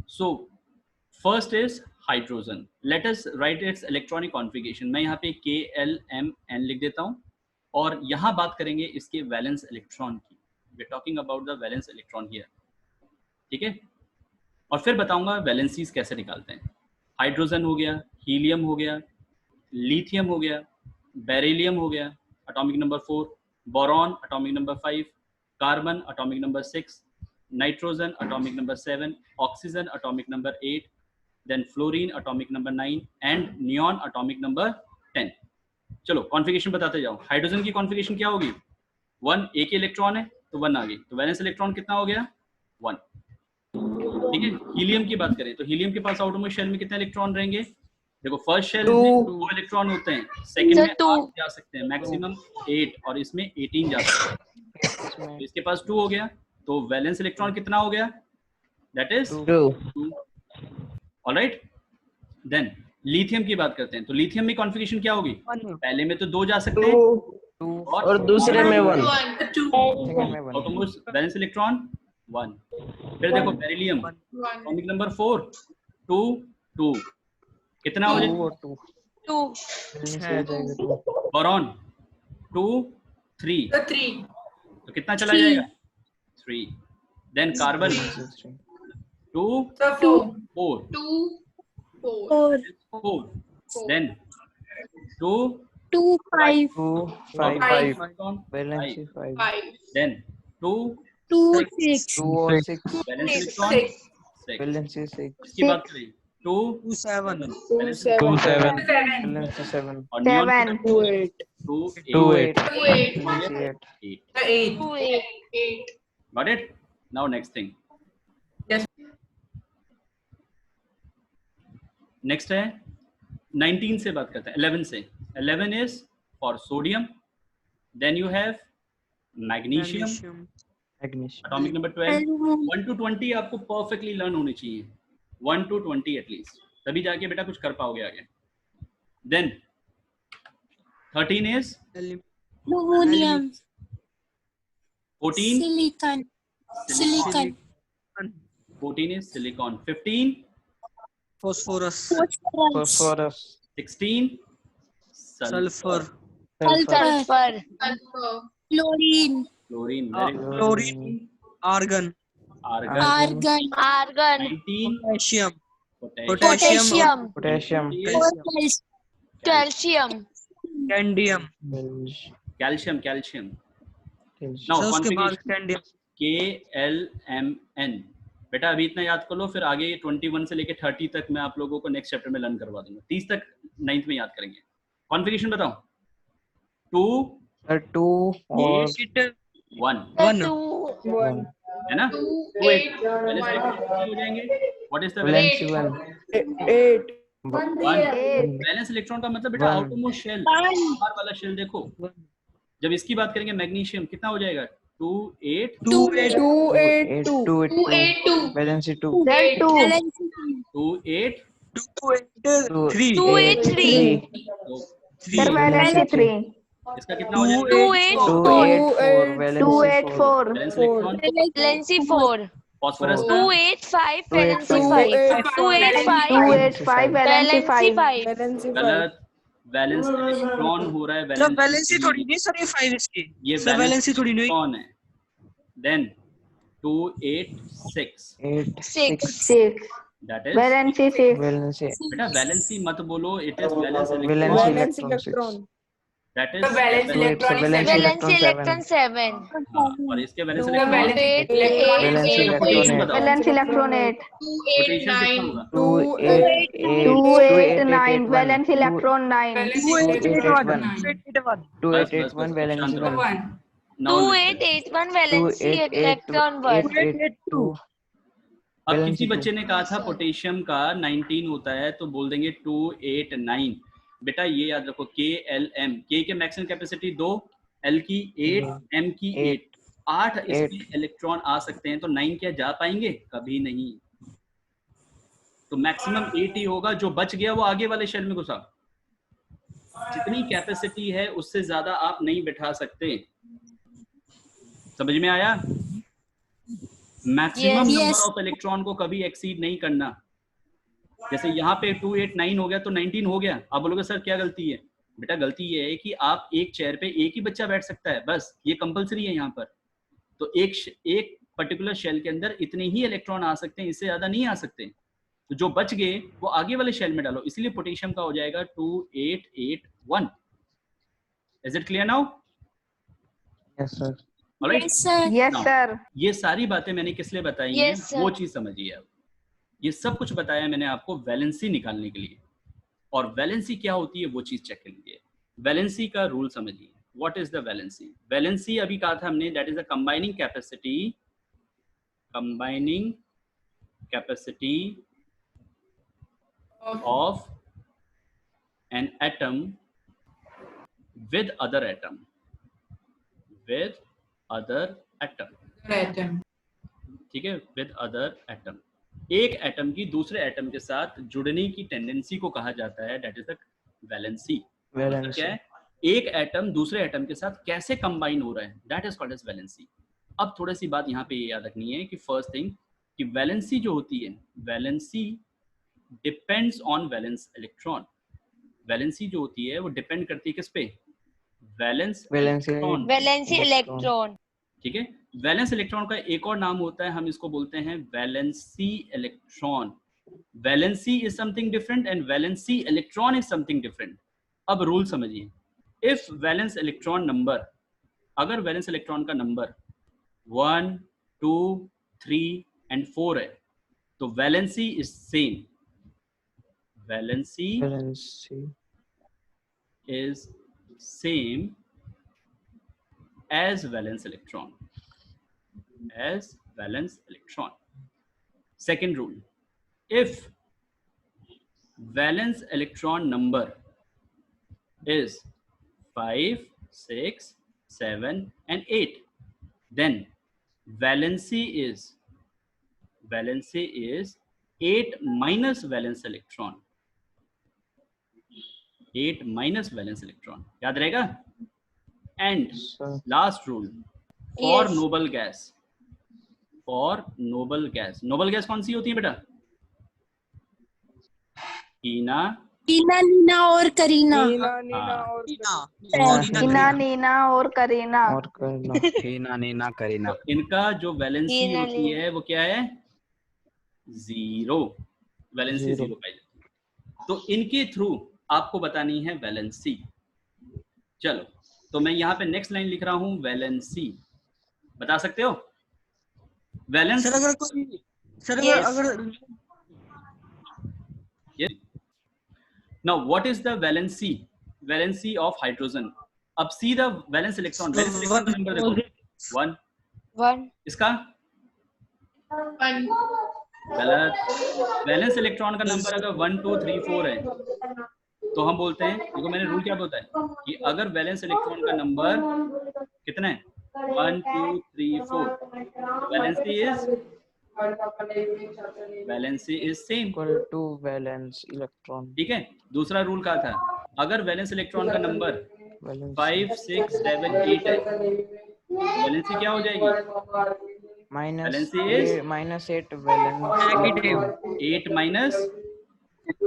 So first is hydrogen. Let us write its electronic configuration. मैं यहाँ पे KLMN लिख देता हूँ और यहाँ बात करेंगे इसके वैलेंस इलेक्ट्रॉन की. We are talking about the valence electron here. ठीक है, और फिर बताऊंगा वैलेंसीज कैसे निकालते हैं. हाइड्रोजन हो गया, हीलियम हो गया, लिथियम हो गया, बेरिलियम हो गया atomic number 4, boron atomic number 5, carbon atomic number 6, nitrogen atomic number 7, oxygen atomic number 8, then fluorine atomic number 9 and neon atomic number 10. चलो कॉन्फ़िगरेशन बताते जाओ. हाइड्रोजन की कॉन्फ़िगरेशन क्या होगी? 1, एक ही इलेक्ट्रॉन है तो 1 आ गई, तो वैलेंस इलेक्ट्रॉन कितना हो गया? 1. ठीक है. हीलियम की बात करें तो हीलियम के पास आउटरमोस्ट शेल में कितने इलेक्ट्रॉन रहेंगे? देखो फर्स्ट शेल में 2 इलेक्ट्रॉन होते हैं, सेकंड में 8 जा सकते हैं, मैक्सिमम 8, और इसमें 18 जा सकते हैं. तो इसके पास 2 हो गया, तो वैलेंस इलेक्ट्रॉन कितना हो गया? That is 2. Alright. Then lithium की बात करते हैं तो लिथियम में कॉन्फ़िगरेशन क्या होगी? पहले में तो 2 जा सकते हैं और दूसरे में 1. Outermost valence electron 1. फिर देखो बेरिलियम एटॉमिक नंबर 4, 2, 2, कितना हो जाएगा? 2. बोरॉन 2, 3, तो कितना चला जाएगा? 3. Then carbon 2, 4, 4. Then 2, 5. Valency 5. Then 2, 6. Valency 6. इसकी बात करें 2, 7. वैलेंसी 7. और neon 2, 8. 8. Got it? Now next thing. Yes. Next है 19 से बात करते हैं, 11 से. 11 is for sodium. Then you have magnesium. Atomic number 12. 1 to 20 आपको perfectly learn होनी चाहिए. 1 to 20 at least. तभी जाके बेटा कुछ कर पाओगे आगे. Then 13 is Aluminum. 14. Silicon. 14 is silicon. 15. Phosphorus. 16. Sulfur. Chlorine. Very good. Chlorine. Argon. 19. Potassium. Potassium. Calcium. Candium. Calcium. Now उसके बाद configuration candium. KLMN. बेटा अभी इतना याद कर लो, फिर आगे 21 से लेके 30 तक मैं आप लोगों को नेक्स्ट चैप्टर में लर्न करवा दूंगा. 30 तक 9th में याद करेंगे. कॉन्फ़िगरेशन बताओ. 2 और 1 है ना? 2, 8 हो जाएंगे. What is the valence? 8. 1. Valence electron का मतलब बेटा आउटरमोस्ट शेल, बाहर वाला शेल. देखो जब इसकी बात करेंगे मैग्नीशियम कितना हो जाएगा? 2, 8. 282. वैलेंसी 2. 2, 8. 3. 283. Sir valency 3. इसका कितना हो जाएगा? 284. Valence electron. Valency 4. Phosphorus 285. Valency 5. 285. Valency 5. गलत. वैलेंस इलेक्ट्रॉन हो रहा है. वैलेंसी थोड़ी नहीं सर, ये 5 इसकी. ये वैलेंसी थोड़ी नहीं. कौन है? देन 286. 6. That is valency 6. बेटा वैलेंसी मत बोलो, it is valence valency electron. Electron. That is valence Valency electron 7. और इसके valence valency electron 8. 289. 289. Valency electron 9. 2881 valency 1. 2881 Valency electron 1. 2. अब किसी बच्चे ने कहा था पोटेशियम का 19 होता है तो बोल देंगे 289. बेटा ये याद रखो, KLM, K के मैक्सिमम कैपेसिटी 2, L की 8, M की 8 इसमें इलेक्ट्रॉन आ सकते हैं, तो 9 क्या जा पाएंगे? कभी नहीं. तो मैक्सिमम 8 ही होगा. जो बच गया वो आगे वाले शेल में घुसा. जितनी कैपेसिटी है उससे ज्यादा आप नहीं बैठा सकते. समझ में आया? Maximum Yes. Number of electron को कभी एक्सीड नहीं करना। जैसे यहाँ पे 2 8 9 हो गया तो 19 हो गया। आप बोलोगे सर क्या गलती है? बेटा गलती ये है कि आप एक चेयर पे एक ही बच्चा बैठ सकता है, बस ये कंपलसरी है यहाँ पर। तो एक पर्टिकुलर शेल के अंदर इतने ही इलेक्ट्रॉन आ सकते हैं, इससे ज्यादा नहीं आ सकते। तो जो बच गए वो आगे वाले शेल में डालो, इसलिए पोटेशियम का हो जाएगा 2 8 8 1। Is it clear now? Yes, sir. Alright, Yes, Now, sir. ये सारी बातें मैंने किस लिए बताई हैं, Yes, sir. वो चीज समझिए। अब ये सब कुछ बताया मैंने आपको वैलेंसी निकालने के लिए, और वैलेंसी क्या होती है वो चीज चेक कर लीजिए। वैलेंसी का रूल समझिए। What is the valency? Valency अभी कहा था हमने, that is the combining capacity of an atom with other atom, ठीक है, with other atom। एक एटम की दूसरे एटम के साथ जुड़ने की टेंडेंसी को कहा जाता है, that is the valency. Valency. क्या है? एक एटम दूसरे एटम के साथ कैसे कंबाइन हो रहा है, that is called as valency. अब थोड़ी सी बात यहाँ पे ये याद रखनी है कि फर्स्ट थिंग कि वैलेंसी जो होती है, valency depends on valence electron. Valency जो होती है वो डिपेंड करती है किस पे? Valence Valency electron. Valency electron. ठीक है, वैलेंस इलेक्ट्रॉन का एक और नाम होता है, हम इसको बोलते हैं valency electron. Valency is something different and valency electron is something different. अब रूल समझिए। इफ वैलेंस इलेक्ट्रॉन नंबर, अगर वैलेंस इलेक्ट्रॉन का नंबर 1 2 3 एंड 4 है तो valency is same. Valency is same as valence electron, second rule, if valence electron number is 5 6 7 and 8, then valency is 8 minus valence electron, 8 minus valence electron, याद रहेगा। And last rule for Yes. Noble gas, noble gas कौन सी होती है बेटा? कीना, नीना और करीना। नीना, नीना और करीना। और करना। हीना नीना करीना। इनका जो वैलेंसी कीना, होती नीना। है वो क्या है? 0। वैलेंसी 0 पाई जाती है। तो इनके थ्रू आपको बतानी है वैलेंसी। चलो, तो मैं यहाँ पे नेक्स्ट लाइन लिख रहा हूँ, वैलेंसी। बता सकते हो वैलेंस? सर अगर कोई Yes. अगर Now what is the valency of hydrogen? अब see the valence electron, valence electron का नंबर देखो 1। 1 इसका गलत। वैलेंस इलेक्ट्रॉन का नंबर अगर 1 2 3 4 है तो हम बोलते हैं, देखो मैंने रूल क्या बोलता है कि अगर वैलेंस इलेक्ट्रॉन का नंबर कितना है 1 2 3 4, valency is same, Equal to valence electron. ठीक है। दूसरा रूल क्या था? अगर वैलेंस इलेक्ट्रॉन का नंबर Valence 5 6 7 8 है, वैलेंसी क्या हो जाएगी? minus Valency is- 8 minus 8 valence. 8 minus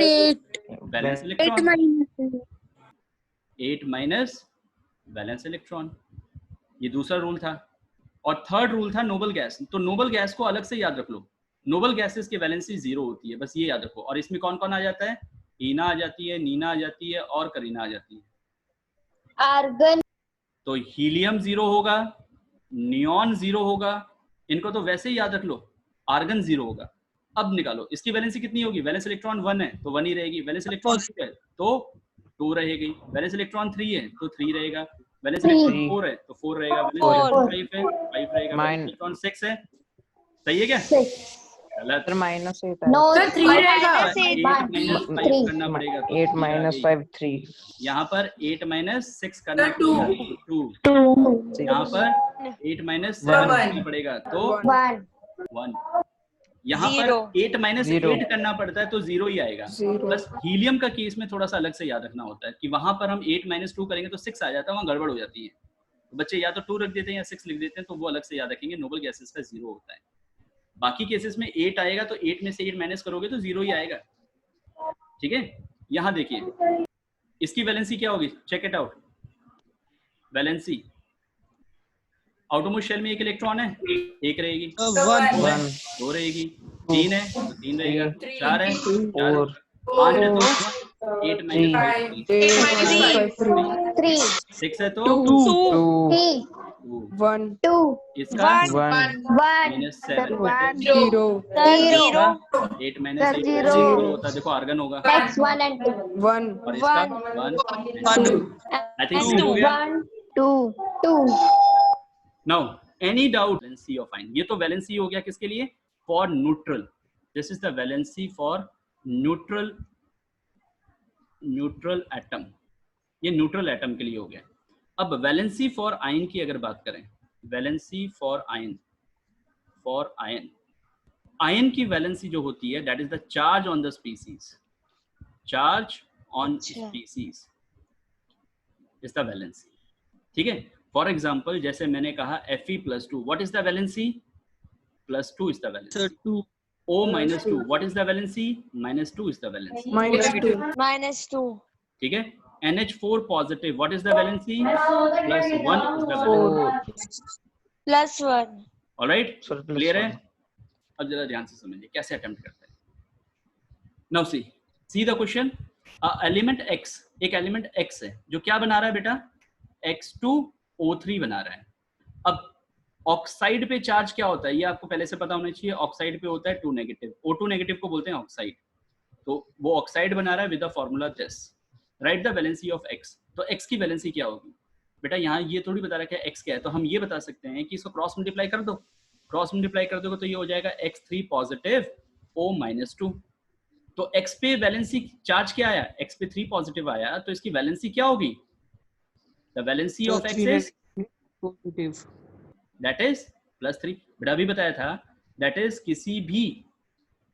8 valence 8 electron, minus 8 minus valence electron. ये दूसरा रूल था। और थर्ड रूल था नोबल गैस। तो नोबल गैस को अलग से याद रख लो, नोबल गैसेस की वैलेंसी 0 होती है, बस ये याद रखो। और इसमें कौन कौन आ जाता है? हीना आ जाती है, नीना आ जाती है और करीना आ जाती है। आर्गन। तो हीलियम 0 होगा, नियॉन 0 होगा, इनको तो वैसे ही याद रख लो। आर्गन 0 होगा। अब निकालो इसकी वैलेंसी कितनी होगी? वैलेंस इलेक्ट्रॉन 1 है तो 1 ही रहेगी, वैलेंस इलेक्ट्रॉन 2 है तो 2 रहेगी, वैलेंस इलेक्ट्रॉन 3 है तो 3 रहेगा, वैलेंस इलेक्ट्रॉन 4 है तो 4 रहेगा, वैलेंस इलेक्ट्रॉन 5 है 5 रहेगा, वैलेंस इलेक्ट्रॉन 6 है। सही है क्या? गलत। Sir, minus 8 है। नो सर 3 रहेगा। 8 माइनस 5 करना पड़ेगा तो 8 minus 5 3. यहाँ पर 8 माइनस 6 करना पड़ेगा 2, 2 यहाँ पर 8 माइनस 7 करना पड़ेगा तो 1, यहाँ पर 8 माइनस 8 करना पड़ता है तो 0 ही आएगा। बस हीलियम का केस में थोड़ा सा अलग से याद रखना होता है कि वहां पर हम 8 माइनस 2 करेंगे तो 6 आ जाता है, वहां गड़बड़ हो जाती है। तो बच्चे या तो 2 रख देते हैं या 6 लिख देते हैं, तो वो अलग से याद रखेंगे। नोबल गैसेस का 0 होता है। बाकी केसेस में 8 आएगा तो 8 में से 8 माइनस करोगे तो 0 ही आएगा। ठीक है, यहाँ देखिए इसकी वैलेंसी क्या होगी, check it out. Valency outermost shell में एक इलेक्ट्रॉन है, एक रहेगी, 1 दो रहेगी, 3 है तो 3 रहेगा, 4 है 4 5 है तो 8 माइनस 3 6 है तो 2 3 1 2 इसका 1 1 माइनस 7 0 0 8 माइनस 8 0 होता है, देखो आर्गन होगा, x 1 and 2 1 और इसका 1 आई थिंक क्लियर हो गया। 1 2 2 now any doubt, valency of ion, ये तो वैलेंसी हो गया किसके लिए, for neutral, this is the valency for neutral atom, ये न्यूट्रल एटम के लिए हो गया। अब वैलेंसी फॉर आयन की अगर बात करें, वैलेंसी फॉर आयन, आयन की वैलेंसी जो होती है that is the charge on the species, charge on species is the valency. ठीक है, फॉर एग्जाम्पल जैसे मैंने कहा Fe+2, what is the valency, +2 is the valency. Sir, 2 O-2, what is the valency, -2 is the valency. -2 ठीक है, NH4 positive, what is the valency, +1 is the valency. +1 alright, Sir, plus clear है। 1. अब जरा ध्यान से समझिए कैसे अटेम्प्ट करते हैं। Now see the question, element x, एक एलिमेंट x है जो क्या बना रहा है बेटा, X2O3 बना रहा है। अब ऑक्साइड पे चार्ज क्या होता है, ये आपको पहले से पता होना चाहिए, ऑक्साइड पे होता है 2 नेगेटिव, O2 नेगेटिव को बोलते हैं ऑक्साइड। तो वो ऑक्साइड बना रहा है with the formula this, right the valency of x। तो x की वैलेंसी क्या होगी बेटा, यहाँ ये थोड़ी बता रखा है x क्या है, तो हम ये बता सकते हैं कि इसको क्रॉस मल्टीप्लाई कर दो, क्रॉस मल्टीप्लाई कर दोगे तो ये हो जाएगा X3 पॉजिटिव O-2। तो x पे वैलेंसी चार्ज क्या आया, x पे 3 पॉजिटिव आया, तो इसकी वैलेंसी क्या होगी, the valency of x is positive. That is +3। बेटा अभी बताया था, दैट इज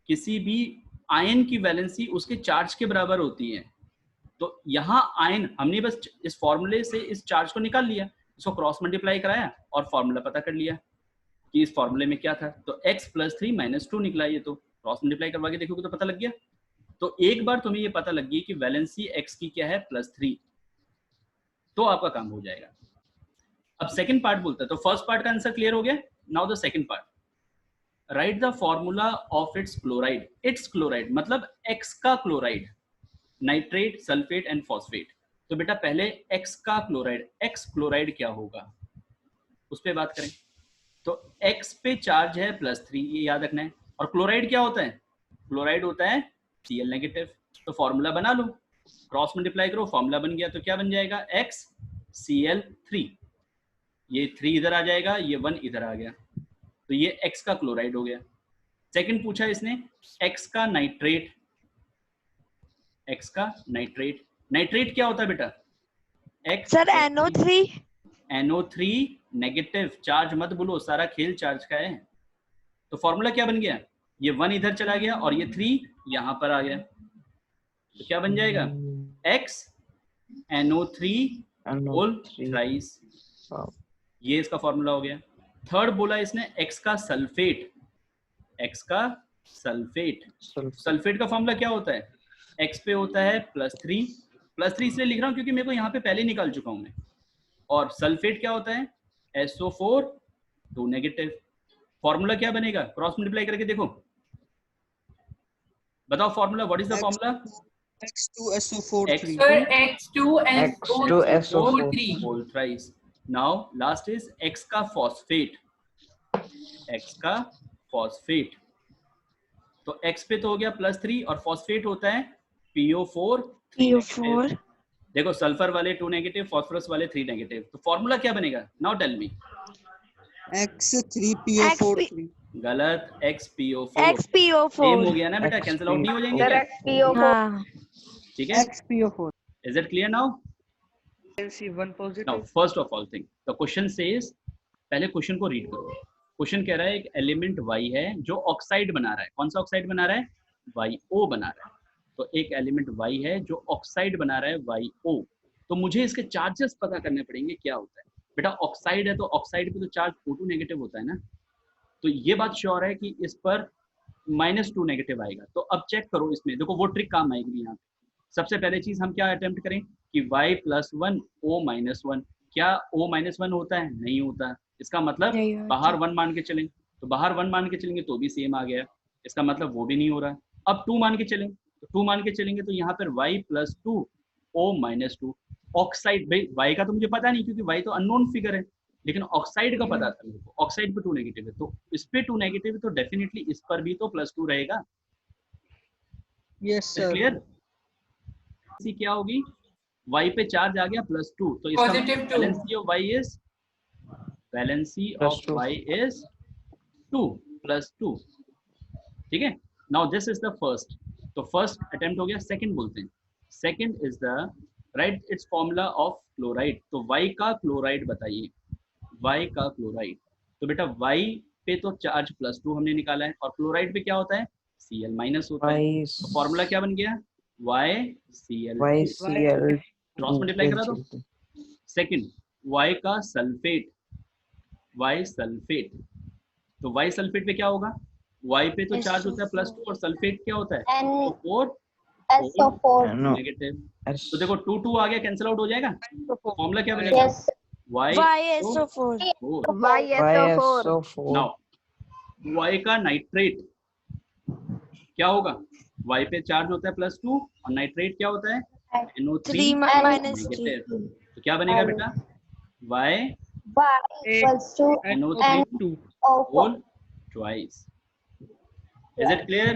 किसी भी आयन की वैलेंसी उसके चार्ज के बराबर होती है। तो यहाँ आयन, हमने बस इस फॉर्मूले से इस चार्ज को निकाल लिया, इसको क्रॉस मल्टीप्लाई कराया और फॉर्मूला पता कर लिया कि इस फॉर्मूले में क्या था, तो x +3 -2 निकला। ये तो क्रॉस मल्टीप्लाई करवा के देखोगे तो पता लग गया। तो एक बार तुम्हें ये पता लग गई कि वैलेंसी x की क्या है, +3, तो आपका काम हो जाएगा। अब सेकंड पार्ट बोलता है, तो फर्स्ट पार्ट का आंसर क्लियर हो गया। Now the second part, right the formula of its chloride. It's chloride मतलब x का chloride, nitrate, sulphate and phosphate. तो बेटा पहले x का क्लोराइड, x क्लोराइड क्या होगा उस पर बात करें। तो x पे चार्ज है +3, ये याद रखना है। और क्लोराइड क्या होता है, क्लोराइड होता है Cl नेगेटिव। तो फॉर्मूला बना लो, क्रॉस मल्टीप्लाई करो, फॉर्मूला बन गया। तो क्या बन जाएगा, XCl3, ये 3 इधर आ जाएगा, ये 1 इधर आ गया, तो ये x का क्लोराइड हो गया। सेकंड पूछा इसने x का नाइट्रेट, x का नाइट्रेट, नाइट्रेट क्या होता है बेटा, x sir NO3 NO3 negative, charge मत भूलो, सारा खेल चार्ज का है। तो फॉर्मूला क्या बन गया, ये 1 इधर चला गया और ये 3 यहाँ पर आ गया, तो क्या बन जाएगा, x NO3 होल थ्राइस, ये इसका फॉर्मूला हो गया। थर्ड बोला इसने x का सल्फेट, x का सल्फेट, सल्फेट का फॉर्मूला क्या होता है, x पे होता है +3, +3 इसलिए लिख रहा हूँ क्योंकि मेरे को यहाँ पे पहले निकाल चुका हूँ मैं। और सल्फेट क्या होता है, SO4 2 नेगेटिव। फॉर्मूला क्या बनेगा, क्रॉस मल्टीप्लाई करके देखो, बताओ formula, what is the formula, X2SO4 3. X2SO4 whole thrice. Now last is x का फॉस्फेट, x का फॉस्फेट, तो x पे तो हो गया +3 और फॉस्फेट होता है PO4 PO4 देखो सल्फर वाले 2 नेगेटिव, फास्फोरस वाले 3 नेगेटिव, तो फॉर्मूला क्या बनेगा, नाउ टेल मी। X3PO4 3. गलत, XPO4 सेम हो गया ना बेटा, कैंसिल आउट नहीं हो जाएंगे क्या? XPO4 हाँ ठीक है, XPO4. Is it clear now? Valencey 1 now positive. First of all thing the question says, पहले क्वेश्चन को रीड करो। क्वेश्चन कह रहा है एक एलिमेंट Y है जो ऑक्साइड बना रहा है, कौन सा ऑक्साइड बना रहा है, YO बना रहा है। तो एक एलिमेंट Y है जो ऑक्साइड बना रहा है YO, तो मुझे इसके चार्जेस पता करने पड़ेंगे क्या होता है। बेटा ऑक्साइड है तो ऑक्साइड पे तो चार्ज O2 नेगेटिव होता है ना, तो ये बात श्योर है कि इस पर -2 नेगेटिव आएगा। तो अब चेक करो इसमें, देखो वो ट्रिक काम आएगी यहाँ पे। सबसे पहले चीज हम क्या अटेम्प्ट करें कि y + 1 O-1, क्या O-1 होता है? नहीं होता है। इसका मतलब नहीं होता। बाहर 1 मान के चलें, तो बाहर 1 मान के चलेंगे तो भी सेम आ गया, इसका मतलब वो भी नहीं हो रहा है। अब 2 मान के चलें, तो 2 मान के चलेंगे तो यहाँ पर y + 2 O-2 ऑक्साइड, भाई y का तो मुझे पता नहीं क्योंकि y तो अननोन फिगर है, लेकिन ऑक्साइड का पता था मेरे को, ऑक्साइड पे 2 नेगेटिव है, तो इस पे 2 नेगेटिव है तो डेफिनेटली इस पर भी तो +2 रहेगा। Yes, sir. क्लियर? क्या होगी? y पे चार्ज आ गया +2, तो इसका Positive 2. Valency Plus of 2. y is 2 +2। ठीक है, now this is the first, तो फर्स्ट अटेम्प्ट हो गया। सेकंड बोलते हैं, second is the right it's formula of chloride. तो y का क्लोराइड बताइए, y का क्लोराइड। तो बेटा y पे तो चार्ज +2 हमने निकाला है, और क्लोराइड पे क्या होता है? Cl- होता है। Y तो फॉर्मूला क्या बन गया? YCl। YCl क्रॉस मल्टीप्लाई करा दो। सेकंड y का सल्फेट, y सल्फेट। तो y सल्फेट पे क्या होगा? y पे तो चार्ज होता है +2 और सल्फेट क्या होता है? तो 4 SO4 no नेगेटिव। S तो देखो 2 2 आ गया, कैंसिल आउट हो जाएगा। फॉर्मूला क्या बनेगा? yes YSO4 YSO4 YSO4 now y का नाइट्रेट क्या होगा? y पे चार्ज होता है +2 और नाइट्रेट क्या होता है? NO3 3 minus 3 negative. तो क्या बनेगा बेटा? y Y = NO3 2. whole twice. Is it clear?